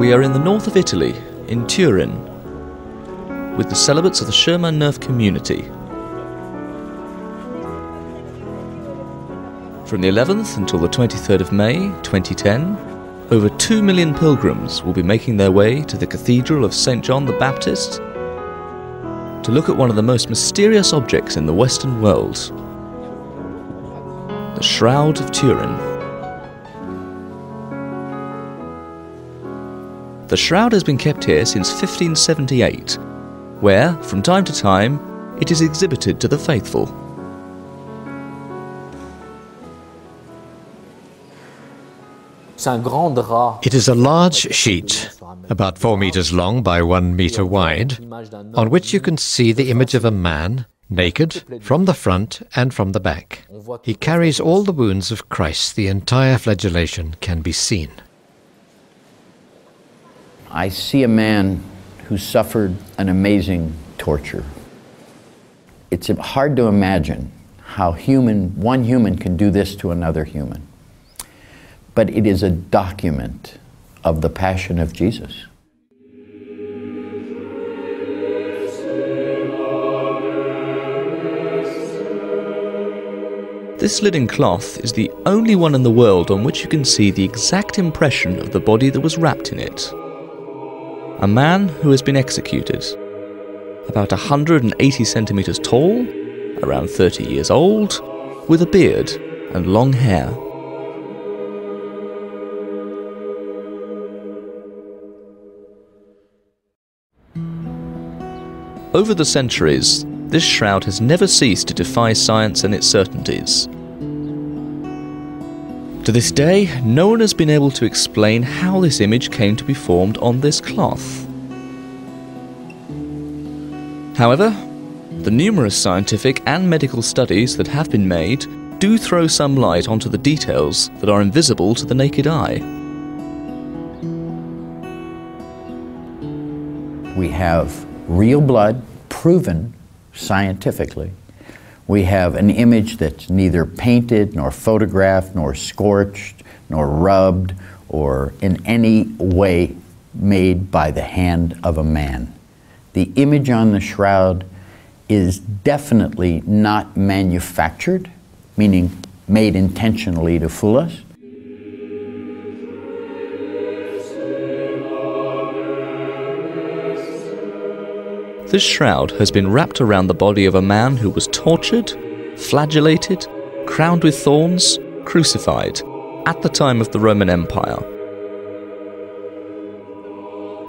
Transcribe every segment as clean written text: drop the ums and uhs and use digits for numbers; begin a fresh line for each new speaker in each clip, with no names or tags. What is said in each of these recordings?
We are in the north of Italy, in Turin, with the celibates of the Sherman Nerf community. From the 11th until the 23rd of May 2010, over 2 million pilgrims will be making their way to the Cathedral of St. John the Baptist to look at one of the most mysterious objects in the Western world, the Shroud of Turin. The shroud has been kept here since 1578, where, from time to time, it is exhibited to the faithful.
It is a large sheet, about 4 meters long by 1 meter wide, on which you can see the image of a man, naked, from the front and from the back. He carries all the wounds of Christ. The entire flagellation can be seen.
I see a man who suffered an amazing torture. It's hard to imagine how one human can do this to another human. But it is a document of the passion of Jesus.
This linen cloth is the only one in the world on which you can see the exact impression of the body that was wrapped in it. A man who has been executed, about 180 centimeters tall, around 30 years old, with a beard and long hair. Over the centuries, this shroud has never ceased to defy science and its certainties. To this day, no one has been able to explain how this image came to be formed on this cloth. However, the numerous scientific and medical studies that have been made do throw some light onto the details that are invisible to the naked eye.
We have real blood, proven scientifically. We have an image that's neither painted, nor photographed, nor scorched, nor rubbed, or in any way made by the hand of a man. The image on the shroud is definitely not manufactured, meaning made intentionally to fool us.
This shroud has been wrapped around the body of a man who was tortured, flagellated, crowned with thorns, crucified, at the time of the Roman Empire.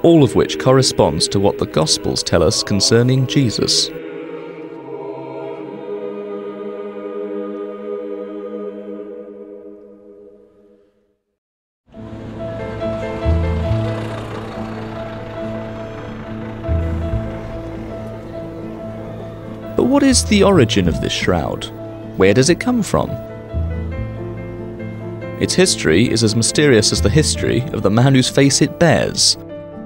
All of which corresponds to what the Gospels tell us concerning Jesus. But what is the origin of this shroud? Where does it come from? Its history is as mysterious as the history of the man whose face it bears.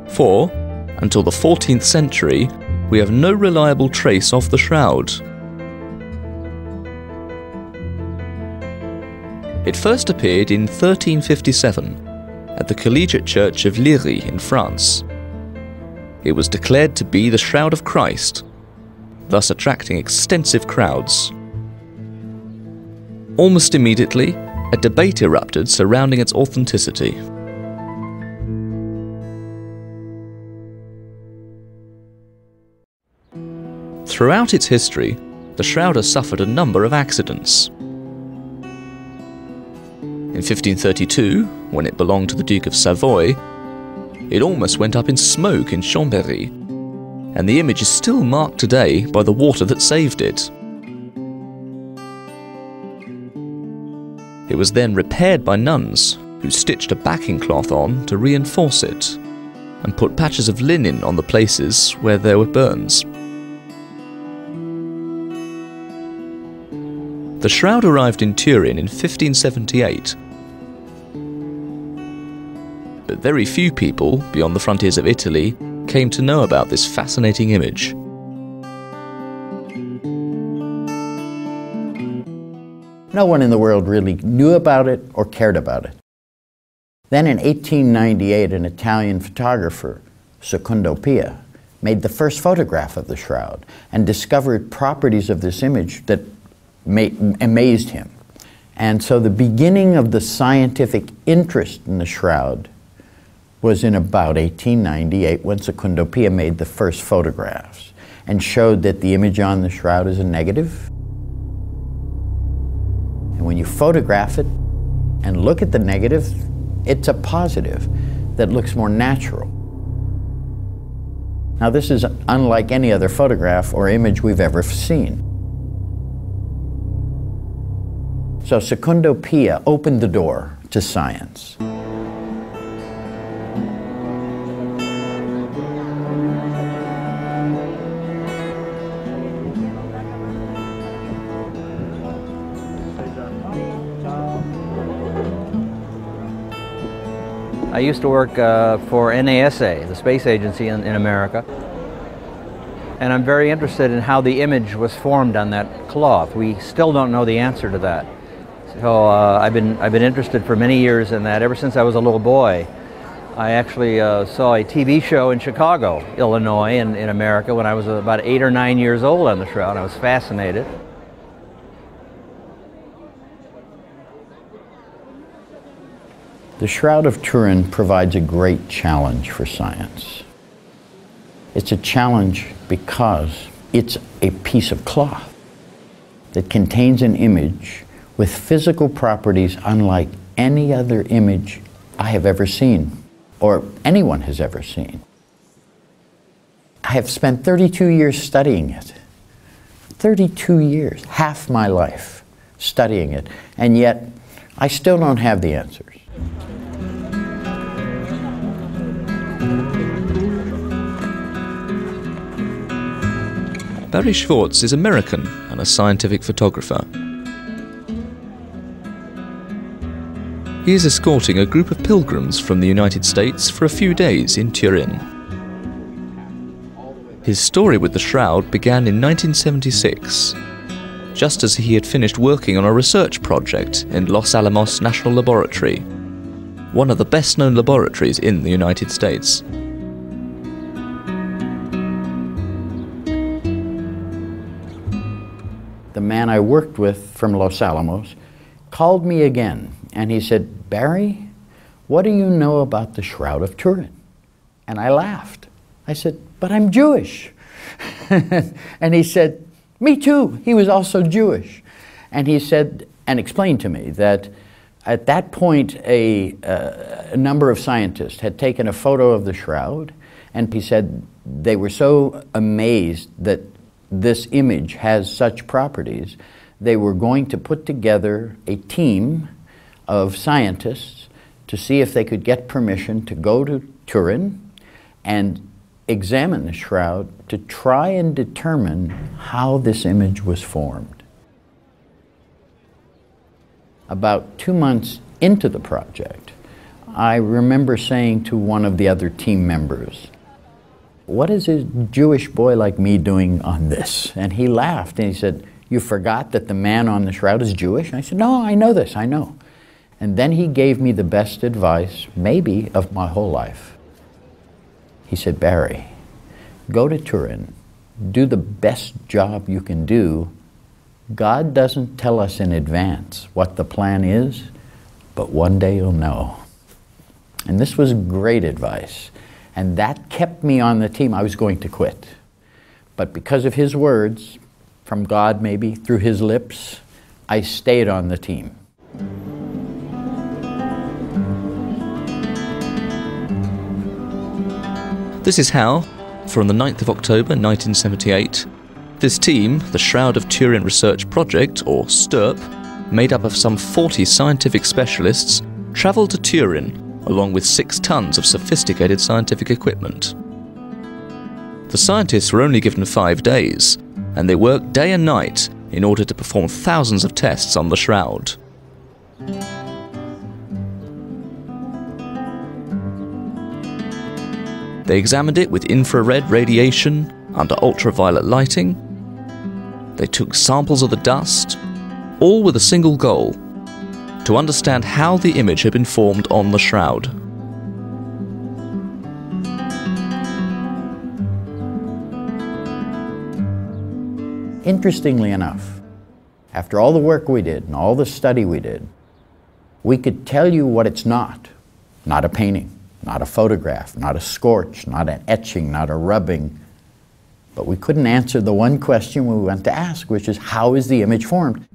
For, until the 14th century, we have no reliable trace of the shroud. It first appeared in 1357 at the Collegiate Church of Liry in France. It was declared to be the Shroud of Christ, thus attracting extensive crowds. Almost immediately, a debate erupted surrounding its authenticity. Throughout its history, the shroud has suffered a number of accidents. In 1532, when it belonged to the Duke of Savoy, it almost went up in smoke in Chambéry, and the image is still marked today by the water that saved it. It was then repaired by nuns, who stitched a backing cloth on to reinforce it, and put patches of linen on the places where there were burns. The shroud arrived in Turin in 1578, but very few people beyond the frontiers of Italy came to know about this fascinating image.
No one in the world really knew about it or cared about it. Then in 1898, an Italian photographer, Secondo Pia, made the first photograph of the shroud and discovered properties of this image that amazed him. And so the beginning of the scientific interest in the shroud was in about 1898 when Secondo Pia made the first photographs and showed that the image on the shroud is a negative. And when you photograph it and look at the negative, it's a positive that looks more natural. Now this is unlike any other photograph or image we've ever seen. So Secondo Pia opened the door to science.
I used to work for NASA, the space agency in America, and I'm very interested in how the image was formed on that cloth. We still don't know the answer to that. So I've been interested for many years in that. Ever since I was a little boy, I actually saw a TV show in Chicago, Illinois, in America when I was about 8 or 9 years old on the shroud. I was fascinated.
The Shroud of Turin provides a great challenge for science. It's a challenge because it's a piece of cloth that contains an image with physical properties unlike any other image I have ever seen or anyone has ever seen. I have spent 32 years studying it. 32 years, half my life studying it, and yet I still don't have the answers.
Barrie Schwortz is American and a scientific photographer. He is escorting a group of pilgrims from the United States for a few days in Turin. His story with the shroud began in 1976, just as he had finished working on a research project in Los Alamos National Laboratory, one of the best-known laboratories in the United States.
The man I worked with from Los Alamos called me again and he said, "Barrie, what do you know about the Shroud of Turin?" And I laughed. I said, "But I'm Jewish." And he said, "Me too." He was also Jewish. And he said, and explained to me that at that point a number of scientists had taken a photo of the shroud, and he said they were so amazed that this image has such properties, they were going to put together a team of scientists to see if they could get permission to go to Turin and examine the shroud to try and determine how this image was formed. About 2 months into the project, I remember saying to one of the other team members, "What is a Jewish boy like me doing on this?" And he laughed and he said, "You forgot that the man on the shroud is Jewish?" And I said, "No, I know this, I know." And then he gave me the best advice, maybe, of my whole life. He said, "Barrie, go to Turin, do the best job you can do. God doesn't tell us in advance what the plan is, but one day you'll know." And this was great advice. And that kept me on the team. I was going to quit. But because of his words, from God maybe, through his lips, I stayed on the team.
This is how, from the 9th of October 1978, this team, the Shroud of Turin Research Project, or STURP, made up of some 40 scientific specialists, travelled to Turin along with 6 tons of sophisticated scientific equipment. The scientists were only given 5 days, and they worked day and night in order to perform thousands of tests on the shroud. They examined it with infrared radiation under ultraviolet lighting. They took samples of the dust, all with a single goal: to understand how the image had been formed on the shroud.
Interestingly enough, after all the work we did and all the study we did, we could tell you what it's not. Not a painting, not a photograph, not a scorch, not an etching, not a rubbing. But we couldn't answer the one question we went to ask, which is, how is the image formed?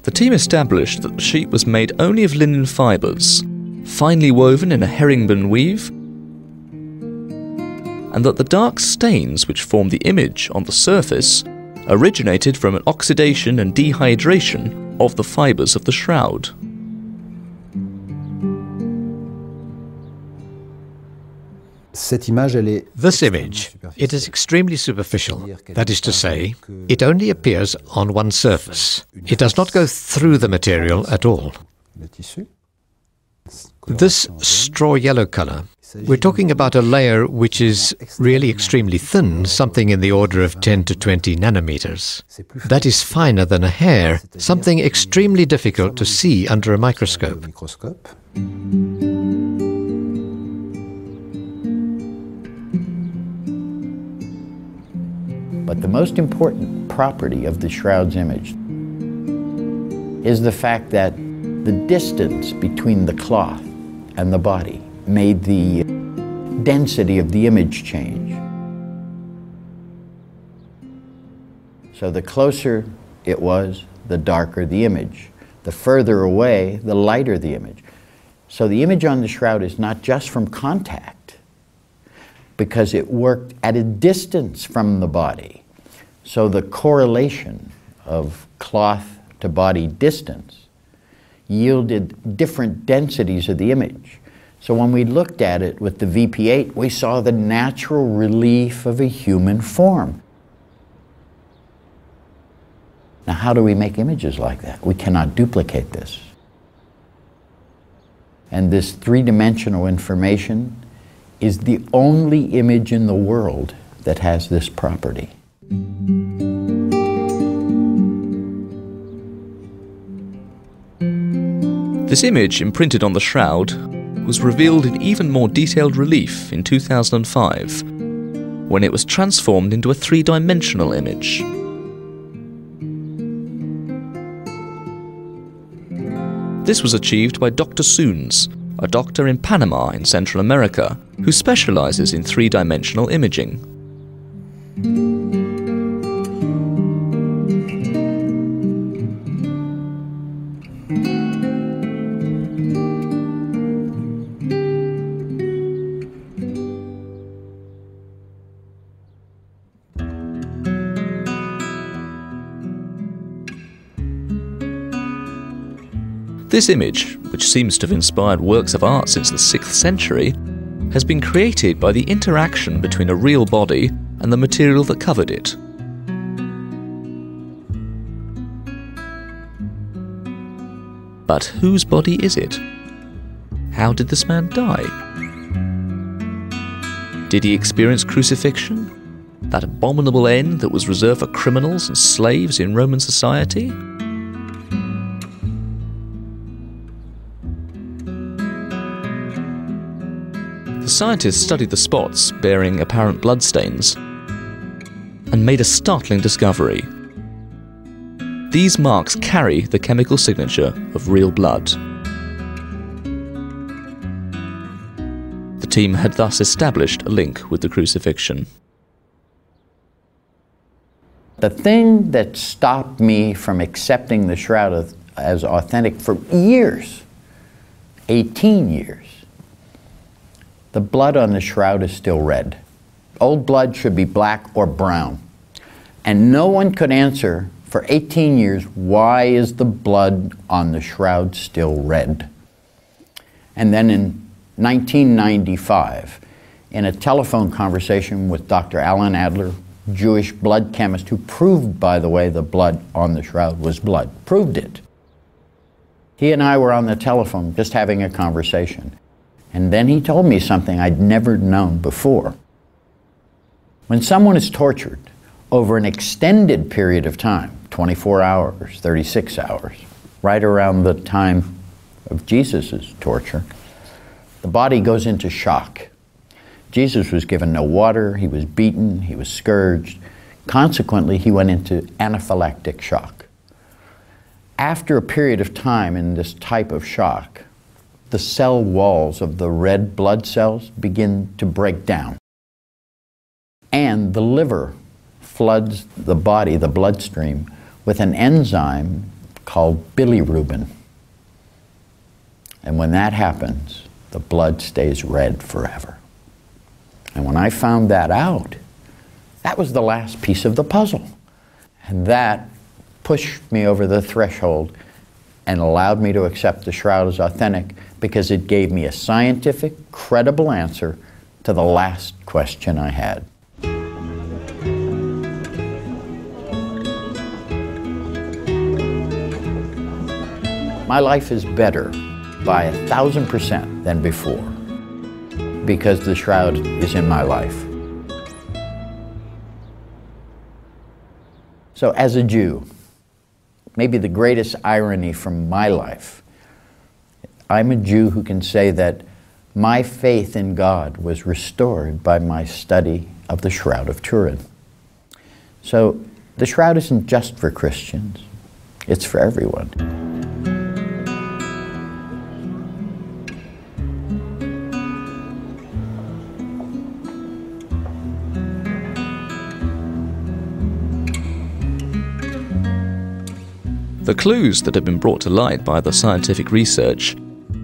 The team established that the sheet was made only of linen fibres, finely woven in a herringbone weave, and that the dark stains which formed the image on the surface originated from an oxidation and dehydration of the fibres of the shroud.
This image, it is extremely superficial. That is to say, it only appears on one surface. It does not go through the material at all. This straw yellow color, we're talking about a layer which is really extremely thin, something in the order of 10 to 20 nanometers. That is finer than a hair, something extremely difficult to see under a microscope.
But the most important property of the shroud's image is the fact that the distance between the cloth and the body made the density of the image change. So the closer it was, the darker the image. The further away, the lighter the image. So the image on the shroud is not just from contact, because it worked at a distance from the body. So the correlation of cloth to body distance yielded different densities of the image. So when we looked at it with the VP8, we saw the natural relief of a human form. Now, how do we make images like that? We cannot duplicate this. And this three-dimensional information is the only image in the world that has this property.
This image, imprinted on the shroud, was revealed in even more detailed relief in 2005, when it was transformed into a three-dimensional image. This was achieved by Dr. Soons, a doctor in Panama in Central America, who specializes in three-dimensional imaging. This image, which seems to have inspired works of art since the 6th century, has been created by the interaction between a real body and the material that covered it. But whose body is it? How did this man die? Did he experience crucifixion? That abominable end that was reserved for criminals and slaves in Roman society? The scientists studied the spots bearing apparent bloodstains and made a startling discovery. These marks carry the chemical signature of real blood. The team had thus established a link with the crucifixion.
The thing that stopped me from accepting the shroud as authentic for years, 18 years, the blood on the shroud is still red. Old blood should be black or brown. And no one could answer for 18 years, why is the blood on the shroud still red? And then in 1995, in a telephone conversation with Dr. Alan Adler, Jewish blood chemist, who proved, by the way, the blood on the shroud was blood, proved it. He and I were on the telephone just having a conversation. And then he told me something I'd never known before. When someone is tortured, over an extended period of time, 24 hours, 36 hours, right around the time of Jesus' torture, the body goes into shock. Jesus was given no water, he was beaten, he was scourged. Consequently, he went into anaphylactic shock. After a period of time in this type of shock, the cell walls of the red blood cells begin to break down. And the liver floods the body, the bloodstream, with an enzyme called bilirubin. And when that happens, the blood stays red forever. And when I found that out, that was the last piece of the puzzle. And that pushed me over the threshold and allowed me to accept the Shroud as authentic, because it gave me a scientific, credible answer to the last question I had. My life is better by 1,000% than before, because the Shroud is in my life. So as a Jew, maybe the greatest irony from my life, I'm a Jew who can say that my faith in God was restored by my study of the Shroud of Turin. So the Shroud isn't just for Christians, it's for everyone.
The clues that had been brought to light by the scientific research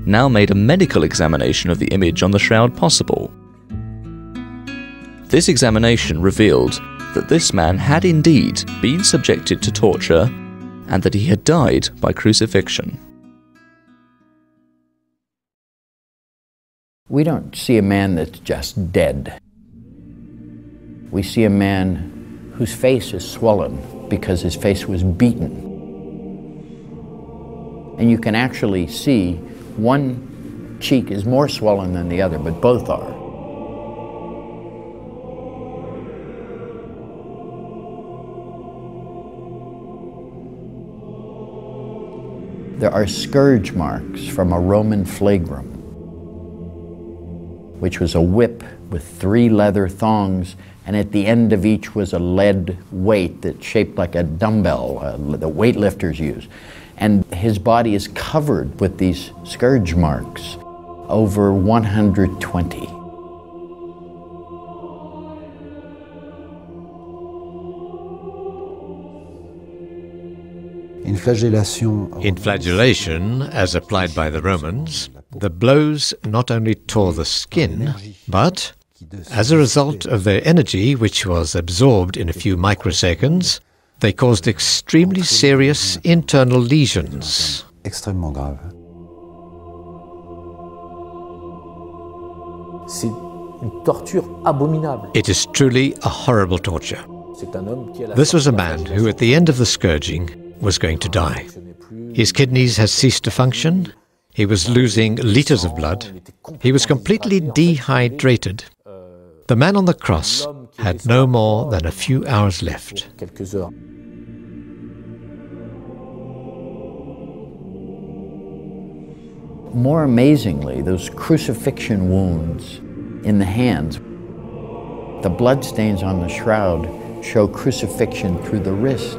now made a medical examination of the image on the shroud possible. This examination revealed that this man had indeed been subjected to torture and that he had died by crucifixion.
We don't see a man that's just dead. We see a man whose face is swollen because his face was beaten. And you can actually see one cheek is more swollen than the other, but both are. There are scourge marks from a Roman flagrum, which was a whip with 3 leather thongs, and at the end of each was a lead weight that's shaped like a dumbbell, the weightlifters use. And his body is covered with these scourge marks, over 120.
In flagellation, as applied by the Romans, the blows not only tore the skin, but, as a result of their energy, which was absorbed in a few microseconds, they caused extremely serious internal lesions.
Extrêmement grave. C'est une torture abominable.
It is truly a horrible torture. This was a man who, at the end of the scourging, was going to die. His kidneys had ceased to function. He was losing liters of blood. He was completely dehydrated. The man on the cross had no more than a few hours left.
More amazingly, those crucifixion wounds in the hands, the bloodstains on the shroud show crucifixion through the wrist,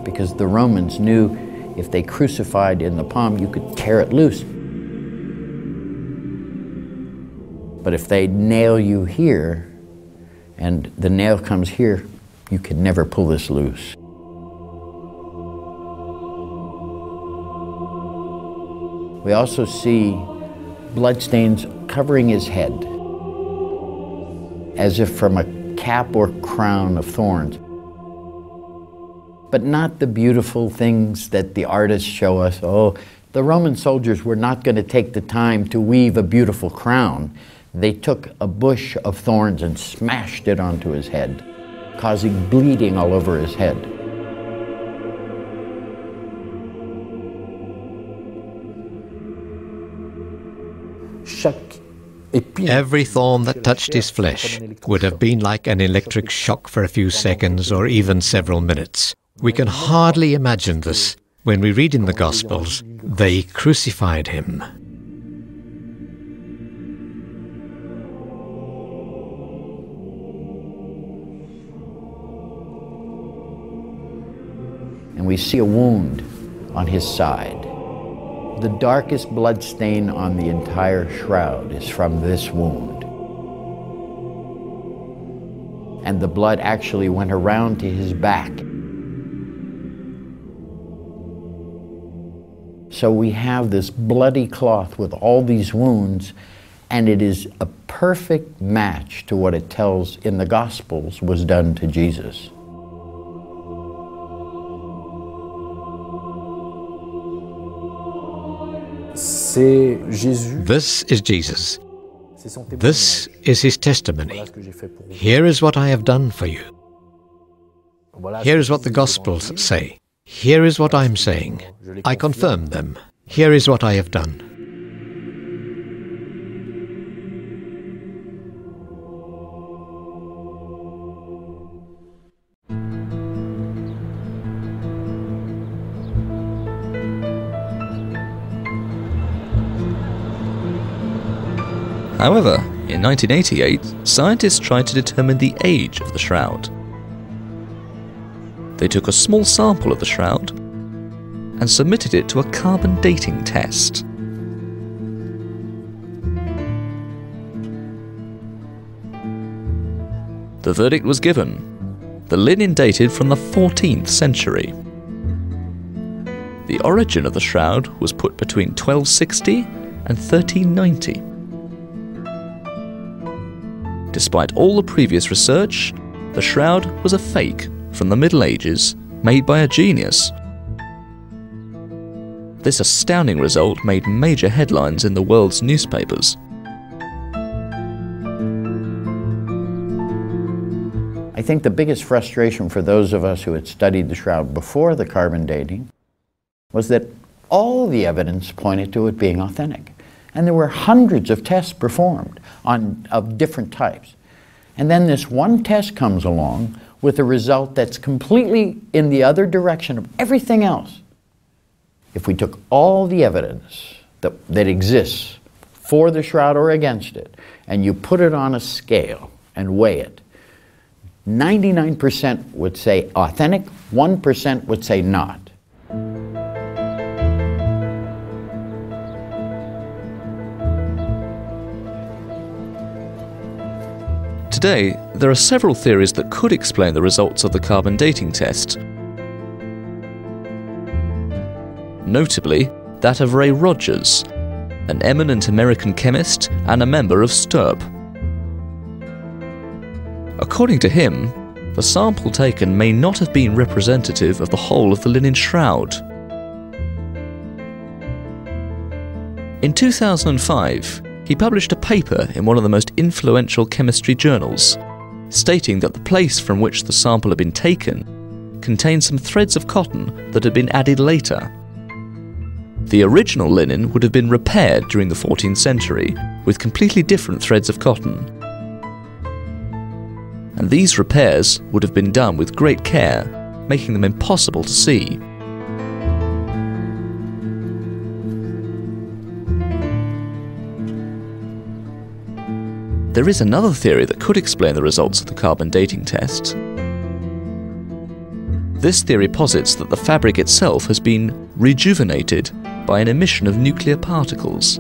because the Romans knew if they crucified in the palm, you could tear it loose. But if they nail you here, and the nail comes here, you can never pull this loose. We also see bloodstains covering his head, as if from a cap or crown of thorns. But not the beautiful things that the artists show us. Oh, the Roman soldiers were not going to take the time to weave a beautiful crown. They took a bush of thorns and smashed it onto his head, causing bleeding all over his head.
Every thorn that touched his flesh would have been like an electric shock for a few seconds or even several minutes. We can hardly imagine this when we read in the Gospels, they crucified him.
And we see a wound on his side. The darkest blood stain on the entire shroud is from this wound. And the blood actually went around to his back. So we have this bloody cloth with all these wounds, and it is a perfect match to what it tells in the Gospels was done to Jesus.
This is Jesus. This is his testimony. Here is what I have done for you. Here is what the Gospels say. Here is what I am saying. I confirm them. Here is what I have done.
However, in 1988, scientists tried to determine the age of the shroud. They took a small sample of the shroud and submitted it to a carbon dating test. The verdict was given. The linen dated from the 14th century. The origin of the shroud was put between 1260 and 1390. Despite all the previous research, the shroud was a fake from the Middle Ages made by a genius. This astounding result made major headlines in the world's newspapers.
I think the biggest frustration for those of us who had studied the shroud before the carbon dating was that all the evidence pointed to it being authentic. And there were hundreds of tests performed of different types. And then this one test comes along with a result that's completely in the other direction of everything else. If we took all the evidence that exists for the shroud or against it, and you put it on a scale and weigh it, 99% would say authentic, 1% would say not.
Today, there are several theories that could explain the results of the carbon dating test. Notably, that of Ray Rogers, an eminent American chemist and a member of STURP. According to him, the sample taken may not have been representative of the whole of the linen shroud. In 2005, he published a paper in one of the most influential chemistry journals, stating that the place from which the sample had been taken contained some threads of cotton that had been added later. The original linen would have been repaired during the 14th century with completely different threads of cotton. And these repairs would have been done with great care, making them impossible to see. There is another theory that could explain the results of the carbon dating test. This theory posits that the fabric itself has been rejuvenated by an emission of nuclear particles.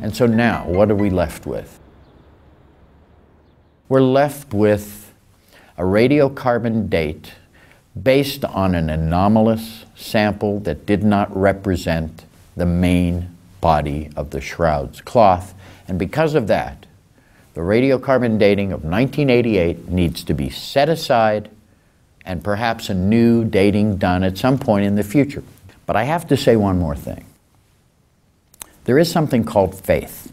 And so now, what are we left with? We're left with a radiocarbon date based on an anomalous sample that did not represent the main body of the shroud's cloth. And because of that, the radiocarbon dating of 1988 needs to be set aside and perhaps a new dating done at some point in the future. But I have to say one more thing. There is something called faith,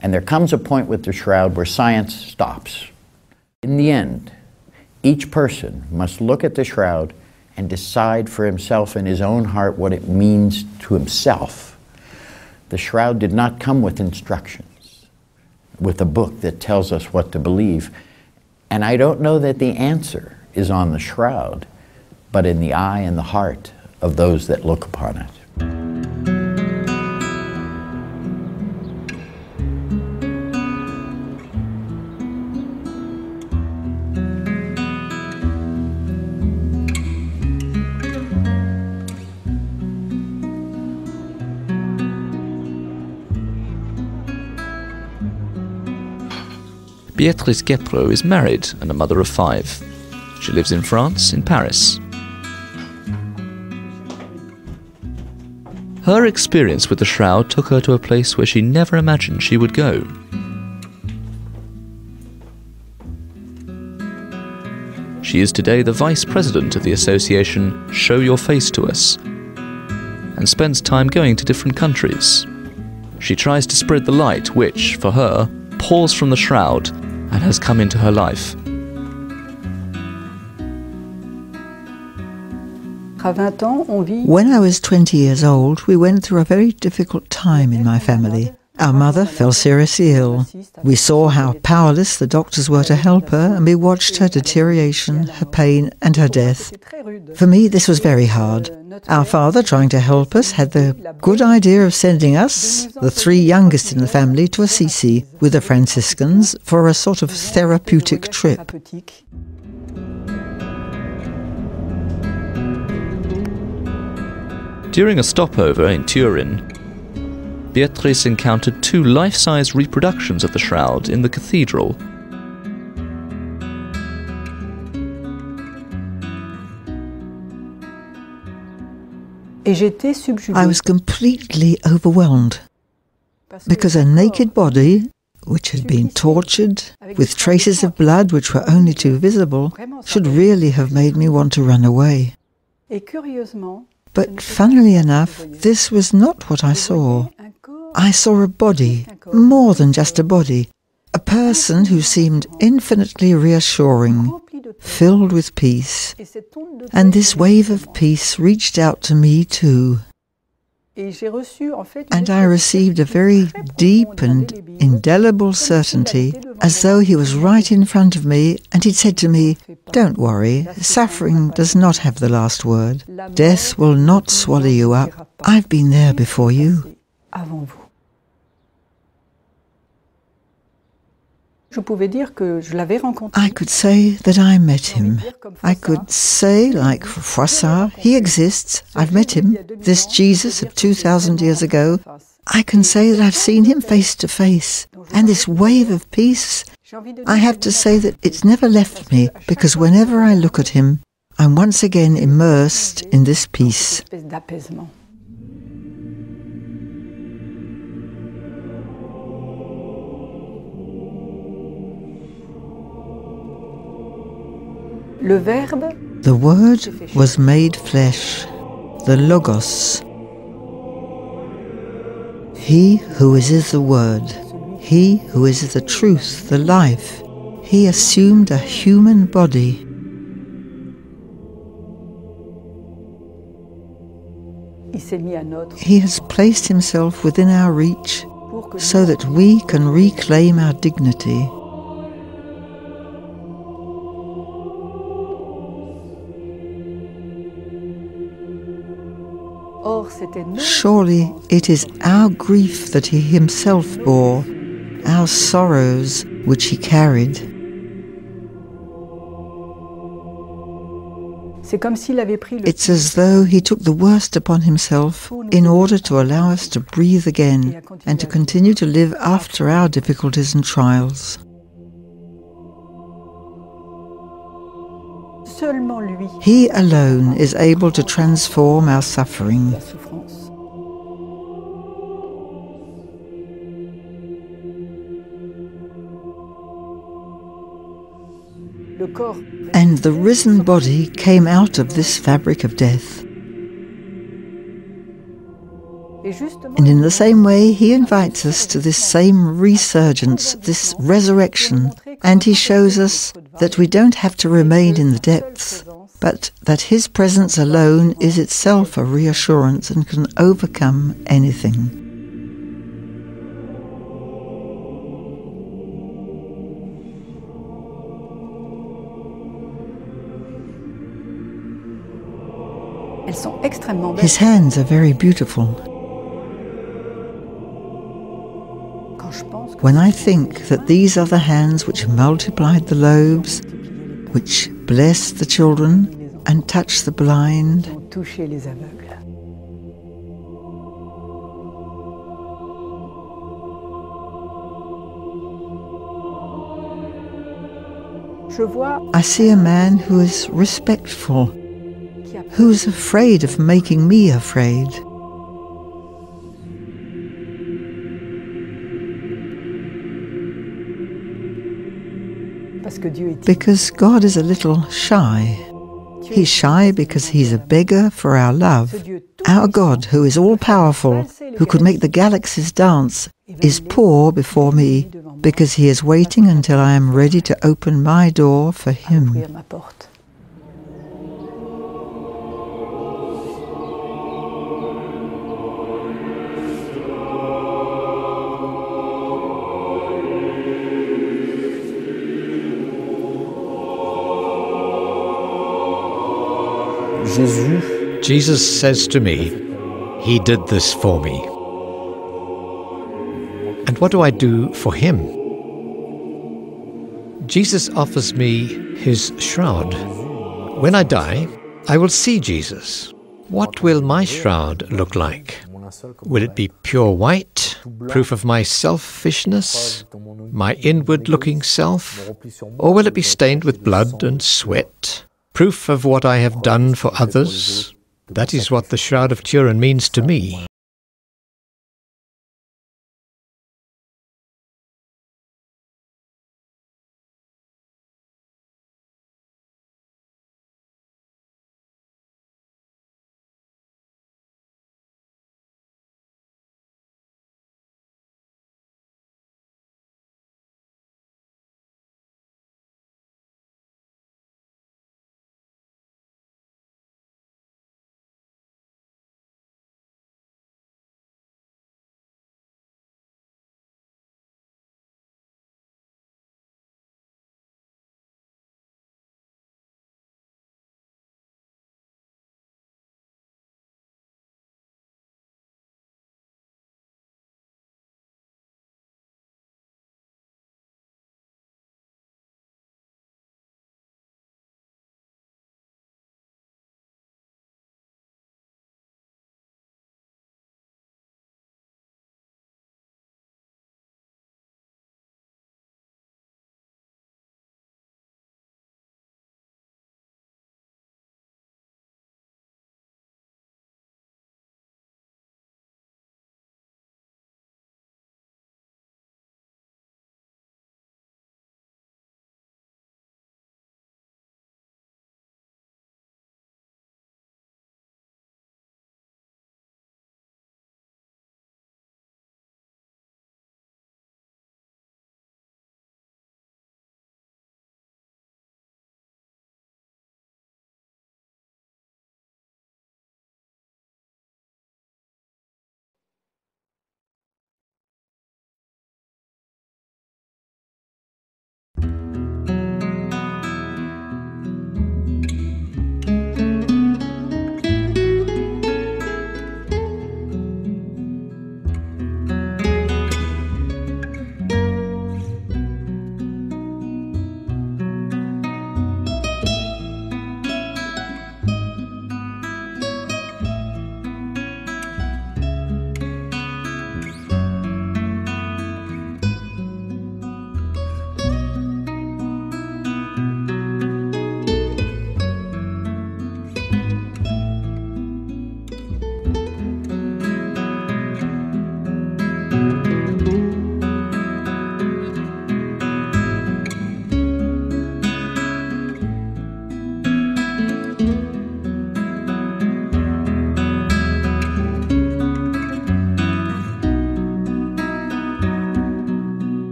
and there comes a point with the shroud where science stops. In the end, Each person must look at the shroud and decide for himself in his own heart what it means to himself. The shroud did not come with instructions, with a book that tells us what to believe. And I don't know that the answer is on the shroud, but in the eye and the heart of those that look upon it.
Beatrice Guepro is married and a mother of 5. She lives in France, in Paris. Her experience with the shroud took her to a place where she never imagined she would go. She is today the vice president of the association Show Your Face to Us, and spends time going to different countries. She tries to spread the light which, for her, pours from the shroud and has come into her life.
When I was 20 years old, we went through a very difficult time in my family. Our mother fell seriously ill. We saw how powerless the doctors were to help her, and we watched her deterioration, her pain and her death. For me, this was very hard. Our father, trying to help us, had the good idea of sending us, the 3 youngest in the family, to Assisi with the Franciscans for a sort of therapeutic trip.
During a stopover in Turin, Beatrice encountered 2 life-size reproductions of the shroud in the cathedral.
I was completely overwhelmed, because a naked body, which had been tortured, with traces of blood which were only too visible, should really have made me want to run away. But funnily enough, this was not what I saw. I saw a body, more than just a body, a person who seemed infinitely reassuring, filled with peace. And this wave of peace reached out to me too. And I received a very deep and indelible certainty, as though he was right in front of me and he'd said to me, "Don't worry, suffering does not have the last word. Death will not swallow you up. I've been there before you." I could say that I met him. I could say, like Froissart, he exists, I've met him, this Jesus of 2,000 years ago. I can say that I've seen him face to face. And this wave of peace, I have to say that it's never left me, because whenever I look at him, I'm once again immersed in this peace. The Word was made flesh, the Logos. He who is the Word, he who is the truth, the life, he assumed a human body. He has placed himself within our reach so that we can reclaim our dignity. Surely it is our grief that he himself bore, our sorrows which he carried. It's as though he took the worst upon himself in order to allow us to breathe again and to continue to live after our difficulties and trials. He alone is able to transform our suffering. And the risen body came out of this fabric of death. And in the same way, he invites us to this same resurgence, this resurrection, and he shows us that we don't have to remain in the depths, but that his presence alone is itself a reassurance and can overcome anything. His hands are very beautiful. When I think that these are the hands which multiplied the loaves, which blessed the children and touched the blind, I see a man who is respectful, who is afraid of making me afraid. Because God is a little shy. He's shy because he's a beggar for our love. Our God, who is all-powerful, who could make the galaxies dance, is poor before me because he is waiting until I am ready to open my door for him.
Jesus says to me, he did this for me. And what do I do for him? Jesus offers me his shroud. When I die, I will see Jesus. What will my shroud look like? Will it be pure white, proof of my selfishness, my inward-looking self? Or will it be stained with blood and sweat, proof of what I have done for others? That is what the Shroud of Turin means to me.